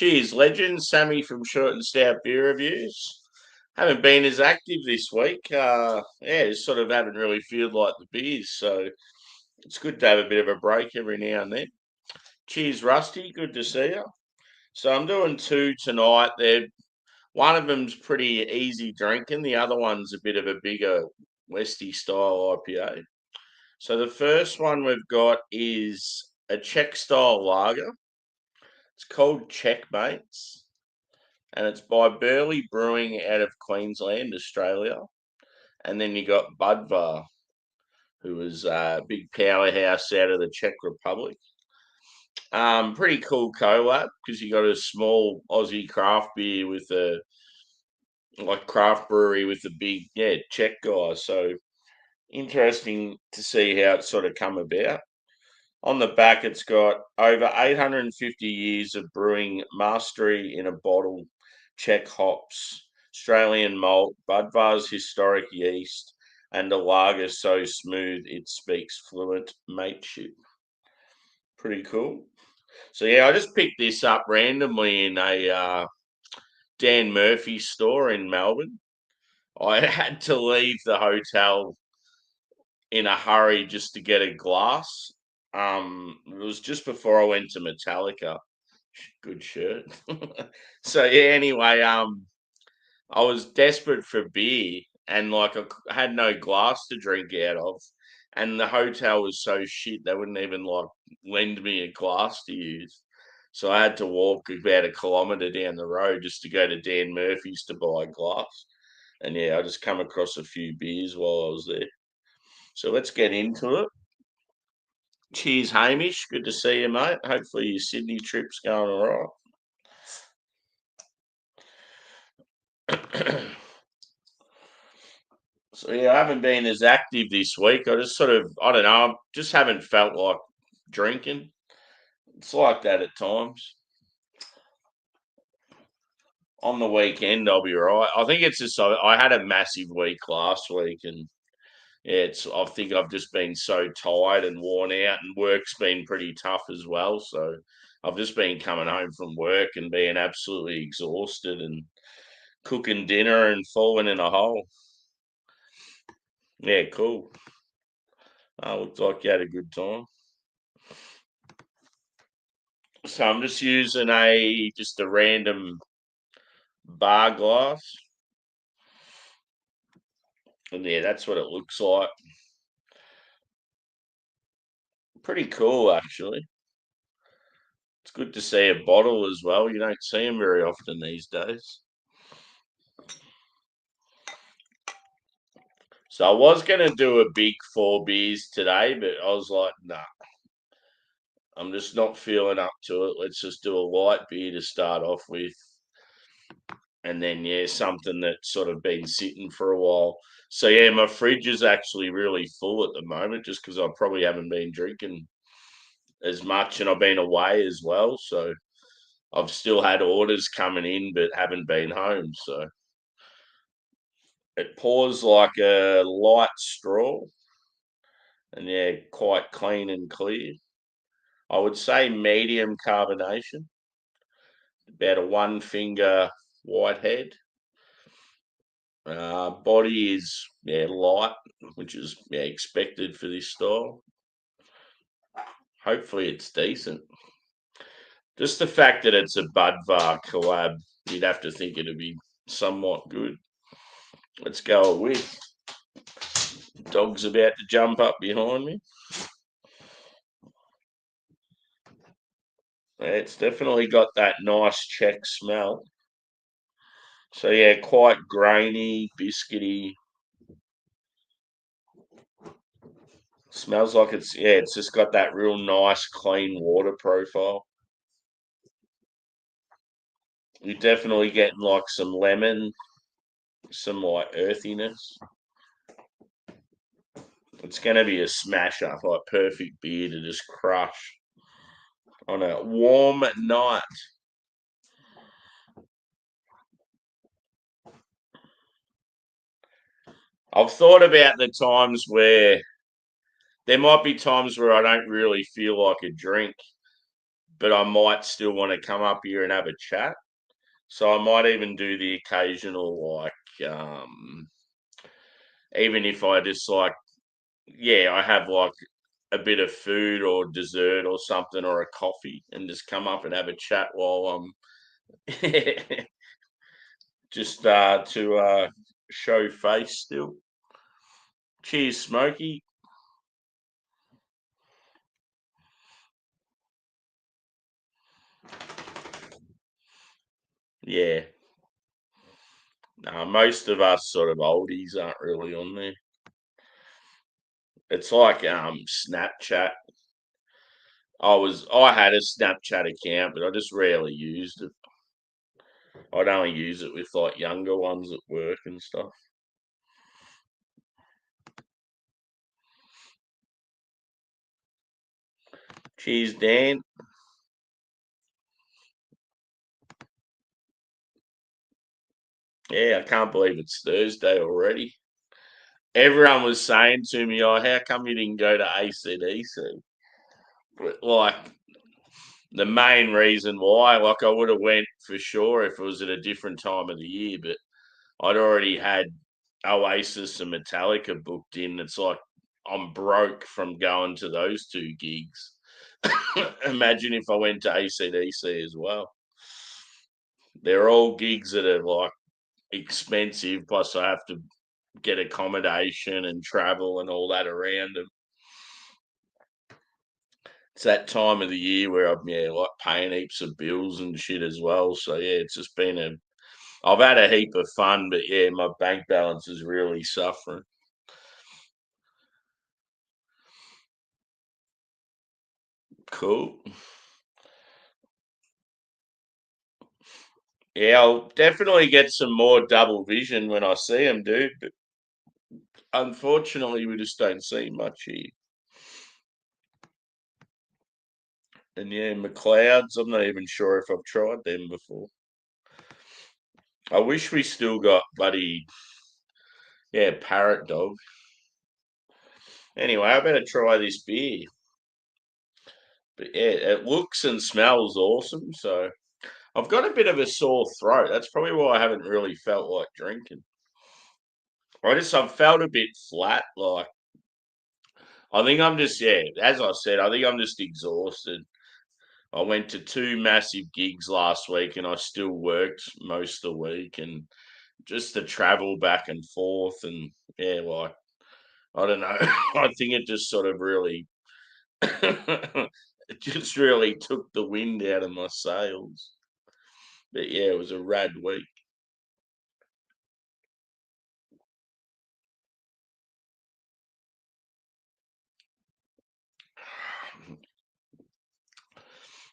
Cheers, legends. Sammy from Short and Stout Beer Reviews. Haven't been as active this week. Just sort of haven't really feel like the beers, so it's good to have a bit of a break every now and then. Cheers, Rusty. Good to see you. So I'm doing two tonight. One of them's pretty easy drinking. The other one's a bit of a bigger Westy style IPA. So the first one we've got is a Czech-Style lager. It's called Checkmates, and it's by Burleigh Brewing out of Queensland, Australia. And then you got Budvar, who is a big powerhouse out of the Czech Republic. Pretty cool collab because you got a small Aussie craft beer with a craft brewery with a big Czech guy. So interesting to see how it sort of come about. On the back, it's got over 850 years of brewing mastery in a bottle, Czech hops, Australian malt, Budvar's historic yeast, and a lager so smooth it speaks fluent mateship. Pretty cool. So I just picked this up randomly in a Dan Murphy store in Melbourne. I had to leave the hotel in a hurry just to get a glass. It was just before I went to Metallica. Good shirt. So anyway, I was desperate for beer and I had no glass to drink out of, and the hotel was so shit they wouldn't even lend me a glass to use. So I had to walk about a kilometre down the road just to go to Dan Murphy's to buy a glass. And I just come across a few beers while I was there. So let's get into it. Cheers, Hamish. Good to see you, mate. Hopefully your Sydney trip's going all right. So I haven't been as active this week. I just I don't know, I just haven't felt like drinking. It's like that at times. On the weekend, I'll be right. I think it's just I had a massive week last week, and I think I've just been so tired and worn out, and work's been pretty tough as well. So I've just been coming home from work and being absolutely exhausted and cooking dinner and falling in a hole. Yeah, cool. Looks like you had a good time. So I'm just using just a random bar glass. And that's what it looks like. Pretty cool, actually. It's good to see a bottle as well. You don't see them very often these days. So I was going to do a big 4 beers today, but I was like, nah, I'm just not feeling up to it. Let's just do a light beer to start off with. And then, something that's sort of been sitting for a while. So, my fridge is actually really full at the moment just because I probably haven't been drinking as much and I've been away as well. So, I've still had orders coming in but haven't been home. So, it pours like a light straw and, quite clean and clear. I would say medium carbonation, about a 1-finger whitehead. Body is light, which is expected for this style. Hopefully it's decent. Just the fact that it's a Budvar collab, you'd have to think it'd be somewhat good. Let's go with. Dog's about to jump up behind me. It's definitely got that nice Czech smell. So quite grainy, biscuity. Smells like it's just got that real nice, clean water profile. You're definitely getting like some lemon, some earthiness. It's going to be a smash up, like perfect beer to just crush on a warm night. I've thought about the times where there might be times where I don't really feel like a drink, but I might still want to come up here and have a chat. So I might even do the occasional, like, even if I just like, yeah, I have like a bit of food or dessert or something or a coffee and just come up and have a chat while I'm just to show face still. Cheers, Smokey. Yeah. No, most of us sort of oldies aren't really on there. It's like Snapchat. I had a Snapchat account, but I just rarely used it. I'd only use it with like younger ones at work and stuff. Cheers, Dan. Yeah, I can't believe it's Thursday already. Everyone was saying to me, "Oh, how come you didn't go to ACDC?" But like the main reason why, like I would have went for sure if it was at a different time of the year, but I'd already had Oasis and Metallica booked in. It's like I'm broke from going to those two gigs. Imagine if I went to ACDC as well. They're all gigs that are like expensive, plus I have to get accommodation and travel and all that around them. It's that time of the year where I'm like paying heaps of bills and shit as well. So yeah, it's just been a I've had a heap of fun, but yeah, my bank balance is really suffering. Cool. Yeah, I'll definitely get some more double vision when I see them, dude. But unfortunately, we just don't see much here. And yeah, McLeod's, I'm not even sure if I've tried them before. I wish we still got bloody, yeah, parrot dog. Anyway, I better try this beer. But yeah, it looks and smells awesome. So I've got a bit of a sore throat. That's probably why I haven't really felt like drinking. I've felt a bit flat. Like I think I'm just as I said, I think I'm just exhausted. I went to two massive gigs last week and I still worked most of the week and just the travel back and forth and yeah, like I don't know. I think it just sort of really it just really took the wind out of my sails. But yeah, it was a rad week.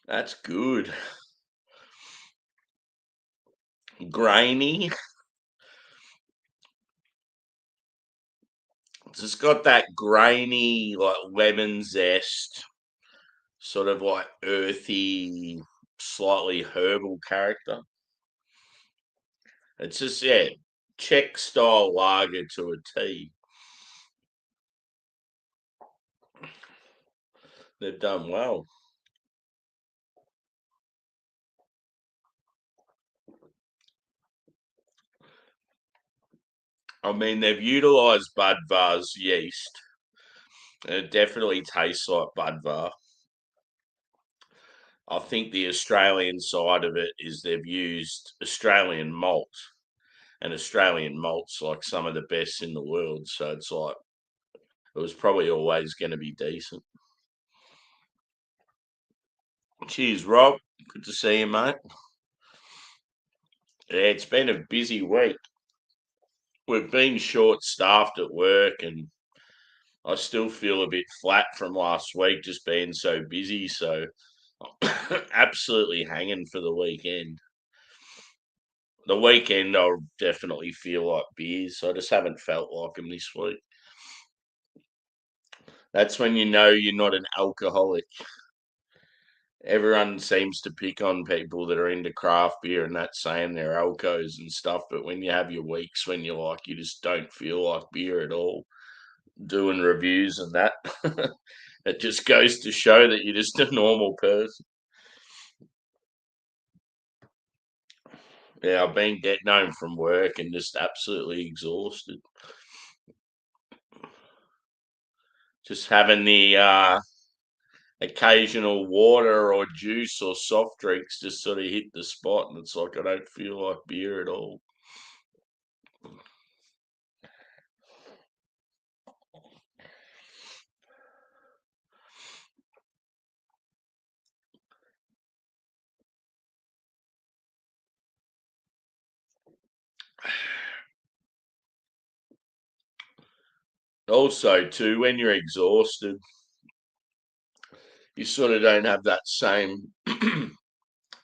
That's good. Grainy. It's just got that grainy, like lemon zest, sort of like earthy, slightly herbal character. It's just Czech style lager to a T. They've done well. I mean, they've utilised Budvar's yeast. And it definitely tastes like Budvar. I think the Australian side of it is they've used Australian malt, and Australian malt's like some of the best in the world. So it's like it was probably always going to be decent. Cheers, Rob. Good to see you, mate. Yeah, it's been a busy week. We've been short staffed at work, and I still feel a bit flat from last week just being so busy. So absolutely hanging for the weekend. The weekend, I'll definitely feel like beers. I just haven't felt like them this week. That's when you know you're not an alcoholic. Everyone seems to pick on people that are into craft beer and that saying they're alcos and stuff. But when you have your weeks when you're like, you just don't feel like beer at all, doing reviews and that, it just goes to show that you're just a normal person. Yeah, I've been getting home from work and just absolutely exhausted. Just having the occasional water or juice or soft drinks just sort of hit the spot, and it's like I don't feel like beer at all. Also, too, when you're exhausted, you sort of don't have that same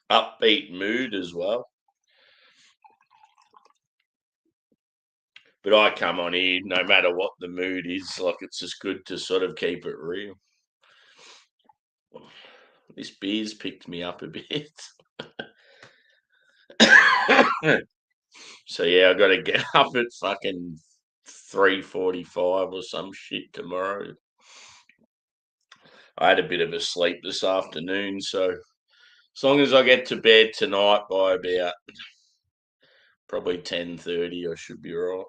upbeat mood as well. But I come on here no matter what the mood is, like it's just good to sort of keep it real. This beer's picked me up a bit. So yeah, I got to get up at fucking 3:45 or some shit tomorrow. I had a bit of a sleep this afternoon, so as long as I get to bed tonight by about probably 10:30, I should be right.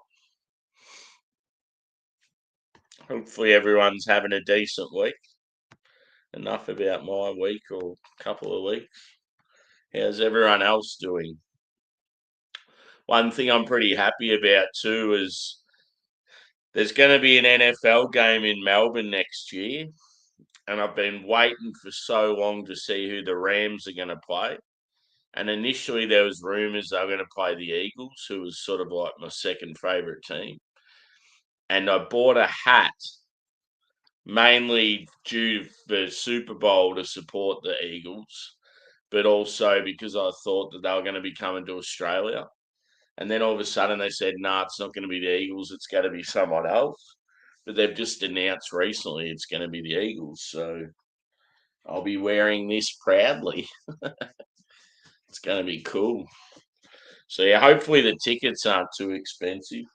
Hopefully everyone's having a decent week. Enough about my week or couple of weeks. How's everyone else doing? One thing I'm pretty happy about too is there's going to be an NFL game in Melbourne next year, and I've been waiting for so long to see who the Rams are going to play. And initially there was rumours they were going to play the Eagles, who was sort of like my second favourite team. And I bought a hat mainly due to the Super Bowl to support the Eagles, but also because I thought that they were going to be coming to Australia. And then all of a sudden they said, nah, it's not going to be the Eagles, it's going to be someone else. But they've just announced recently it's going to be the Eagles. So I'll be wearing this proudly. It's going to be cool. So yeah, hopefully the tickets aren't too expensive.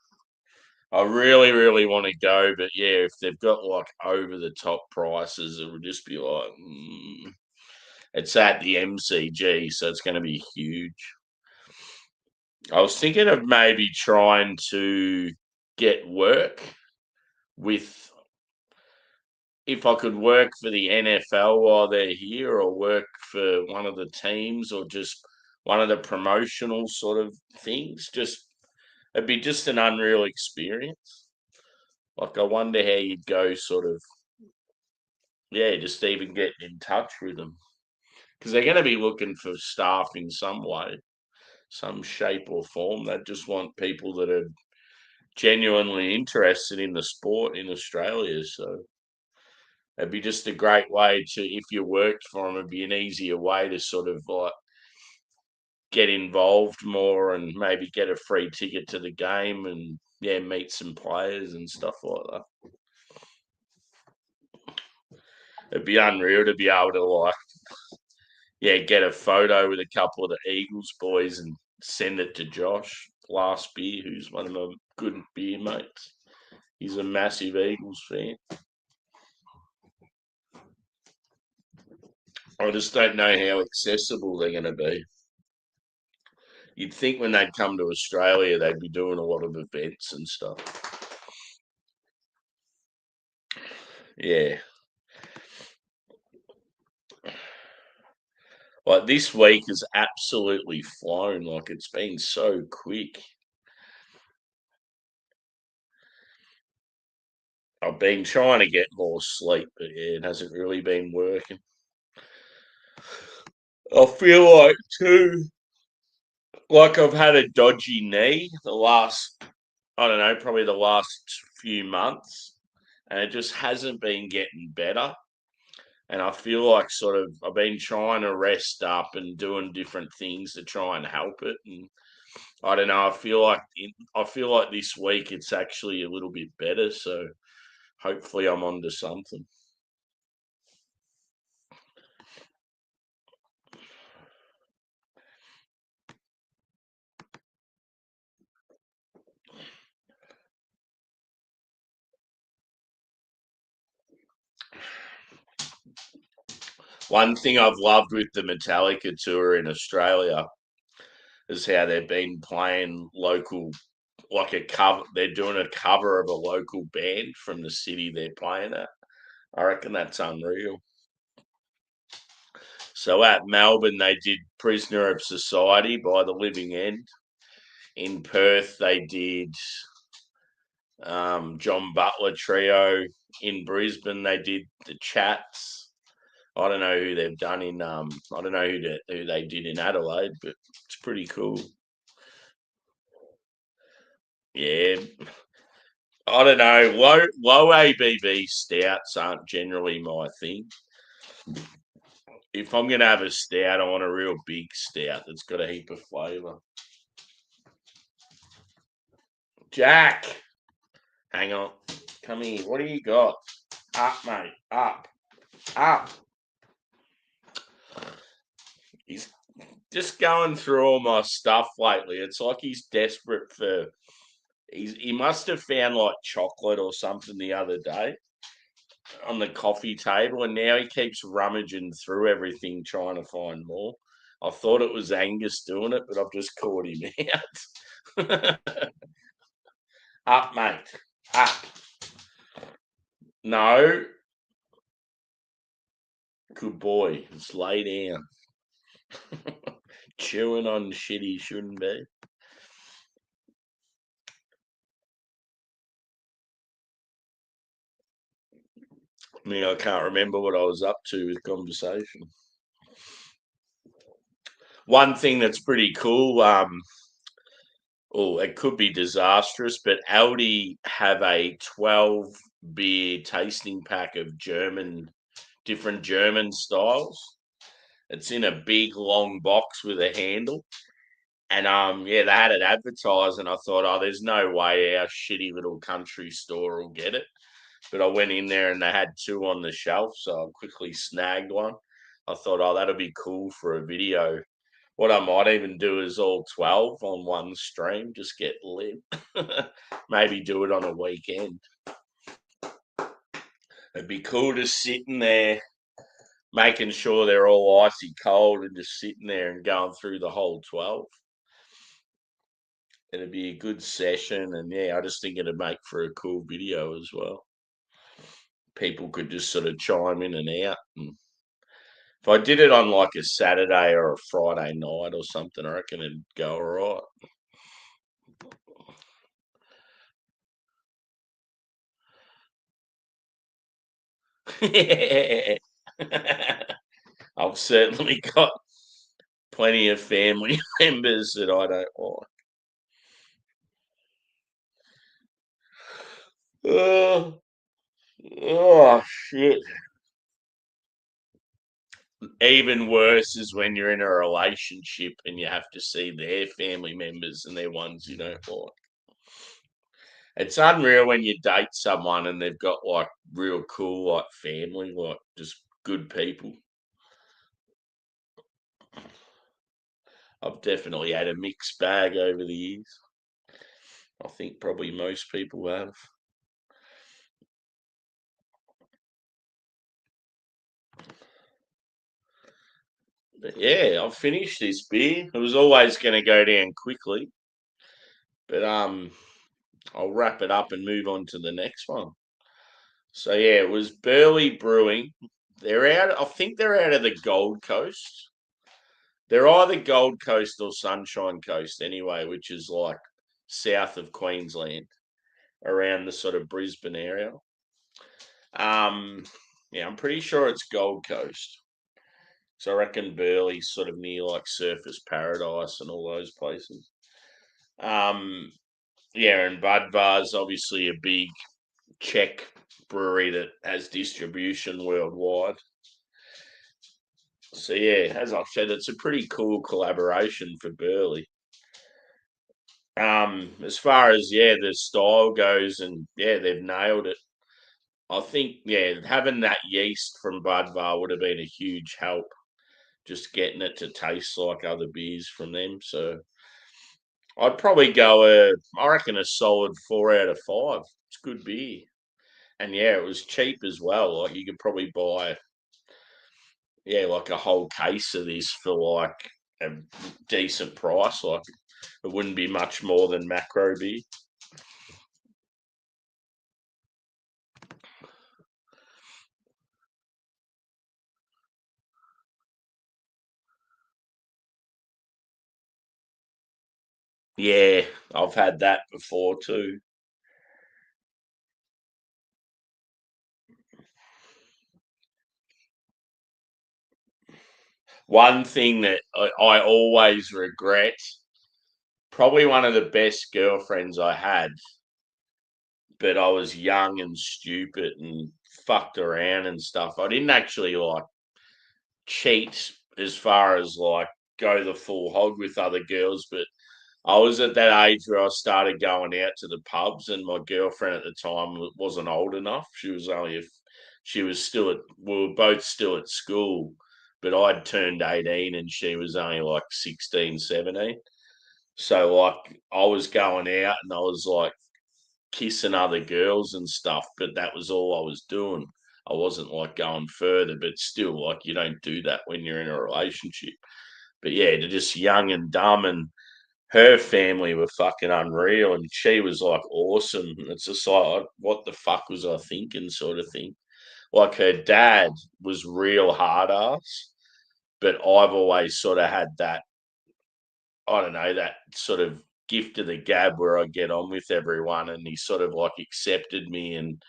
I really, really want to go, but yeah, if they've got like over the top prices, it would just be like, it's at the MCG, so it's going to be huge. I was thinking of maybe trying to get work with, if I could work for the NFL while they're here, or work for one of the teams, or just one of the promotional sort of things. Just it'd be just an unreal experience. Like I wonder how you'd go, sort of, yeah, just even getting in touch with them because they're going to be looking for staff in some way, some shape or form. They just want people that are genuinely interested in the sport in Australia. So it'd be just a great way to, if you worked for them, it'd be an easier way to sort of like get involved more and maybe get a free ticket to the game and yeah, meet some players and stuff like that. It'd be unreal to be able to like, yeah, get a photo with a couple of the Eagles boys and send it to Josh Last Beer, who's one of my good beer mates. He's a massive Eagles fan. I just don't know how accessible they're going to be. You'd think when they'd come to Australia, they'd be doing a lot of events and stuff. Yeah. Like this week has absolutely flown. Like it's been so quick. I've been trying to get more sleep, but yeah, it hasn't really been working. I feel like too, like I've had a dodgy knee the last, I don't know, probably the last few months, and it just hasn't been getting better. And I feel like sort of I've been trying to rest up and doing different things to try and help it. And I don't know. I feel like this week it's actually a little bit better. So hopefully I'm onto something. One thing I've loved with the Metallica tour in Australia as how they've been playing local, like a cover. They're doing a cover of a local band from the city they're playing at. I reckon that's unreal. So at Melbourne, they did Prisoner of Society by the Living End. In Perth, they did John Butler Trio. In Brisbane, they did the Chats. I don't know who they've done in. I don't know who they did in Adelaide, but it's pretty cool. Yeah, I don't know. Low ABV stouts aren't generally my thing. If I'm gonna have a stout, I want a real big stout that's got a heap of flavour. Jack, hang on, come here. What do you got? Up, mate. Up. He's just going through all my stuff lately. It's like he's desperate for. He must have found like chocolate or something the other day on the coffee table, and now he keeps rummaging through everything trying to find more. I thought it was Angus doing it, but I've just caught him out. Up, mate. Up. No. Good boy. Just lay down. Chewing on shit he shouldn't be. I mean, I can't remember what I was up to with conversation. One thing that's pretty cool, it could be disastrous, but Aldi have a 12 beer tasting pack of different German styles. It's in a big long box with a handle. And they had it advertised, and I thought, oh, there's no way our shitty little country store will get it. But I went in there and they had two on the shelf, so I quickly snagged one. I thought, oh, that'll be cool for a video. What I might even do is all 12 on one stream, just get lit. Maybe do it on a weekend. It'd be cool just sitting there, making sure they're all icy cold and just sitting there and going through the whole 12. It'd be a good session, and I just think it'd make for a cool video as well. People could just sort of chime in and out. And if I did it on like a Saturday or a Friday night or something, I reckon it'd go all right. I've certainly got plenty of family members that I don't like. Oh shit. Even worse is when you're in a relationship and you have to see their family members and they're ones you don't like. It's unreal when you date someone and they've got like real cool like family, like just good people. I've definitely had a mixed bag over the years. I think probably most people have. But yeah, I've finished this beer. It was always going to go down quickly, but I'll wrap it up and move on to the next one. So yeah, it was Burleigh Brewing. They're out. I think they're out of the Gold Coast. They're either Gold Coast or Sunshine Coast anyway, which is like south of Queensland, around the sort of Brisbane area. I'm pretty sure it's Gold Coast. So I reckon Burleigh's sort of near like Surfers Paradise and all those places. And Budvar's obviously a big Czech brewery that has distribution worldwide. So as I've said, it's a pretty cool collaboration for Burleigh. As far as the style goes, and they've nailed it. I think having that yeast from Budvar would have been a huge help, just getting it to taste like other beers from them. So I'd probably go I reckon a solid 4 out of 5. It's good beer, and it was cheap as well. Like you could probably buy like a whole case of this for like a decent price. Like it wouldn't be much more than macro beer. Yeah, I've had that before too. One thing that I always regret, probably one of the best girlfriends I had, but I was young and stupid and fucked around and stuff. I didn't actually like cheat as far as like go the full hog with other girls, but I was at that age where I started going out to the pubs, and my girlfriend at the time wasn't old enough. She was only if she was still at we were both still at school, but I'd turned 18 and she was only like 16, 17. So like I was going out and I was like kissing other girls and stuff, but that was all I was doing. I wasn't like going further, but still, like you don't do that when you're in a relationship. But yeah, they're just young and dumb, and her family were fucking unreal, and she was like awesome. It's just like, what the fuck was I thinking, sort of thing. Like her dad was real hard ass, but I've always sort of had that, I don't know, that sort of gift of the gab where I get on with everyone, and he sort of like accepted me, and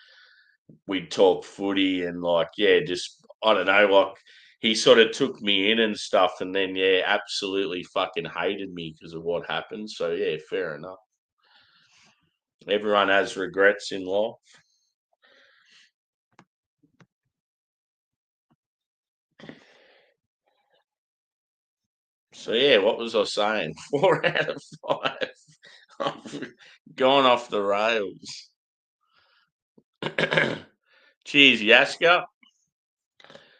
we'd talk footy and like, yeah, just, I don't know, like he sort of took me in and stuff, and then, yeah, absolutely fucking hated me because of what happened. So, yeah, fair enough. Everyone has regrets in life. So yeah, what was I saying? 4 out of 5. I've gone off the rails. Cheers, Yaska.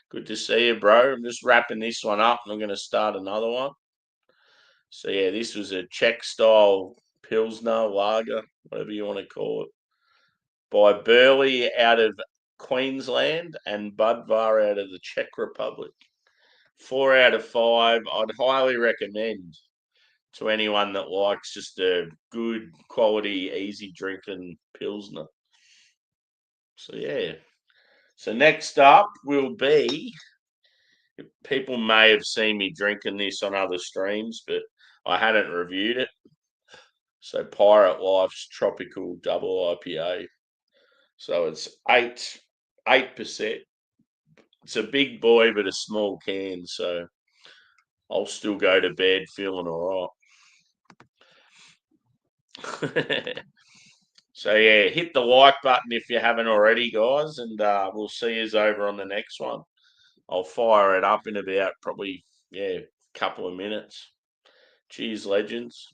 Good to see you, bro. I'm just wrapping this one up and I'm going to start another one. So yeah, this was a Czech-style Pilsner lager, whatever you want to call it, by Burleigh out of Queensland and Budvar out of the Czech Republic. 4 out of 5. I'd highly recommend to anyone that likes just a good quality, easy drinking Pilsner. So, yeah. So, next up will be, people may have seen me drinking this on other streams, but I hadn't reviewed it. So, Pirate Life's Tropical Double IPA. So, it's 8%. It's a big boy, but a small can. So, I'll still go to bed feeling all right. So yeah, hit the like button if you haven't already, guys, and we'll see you over on the next one. I'll fire it up in about probably, yeah, couple of minutes. Cheers, legends.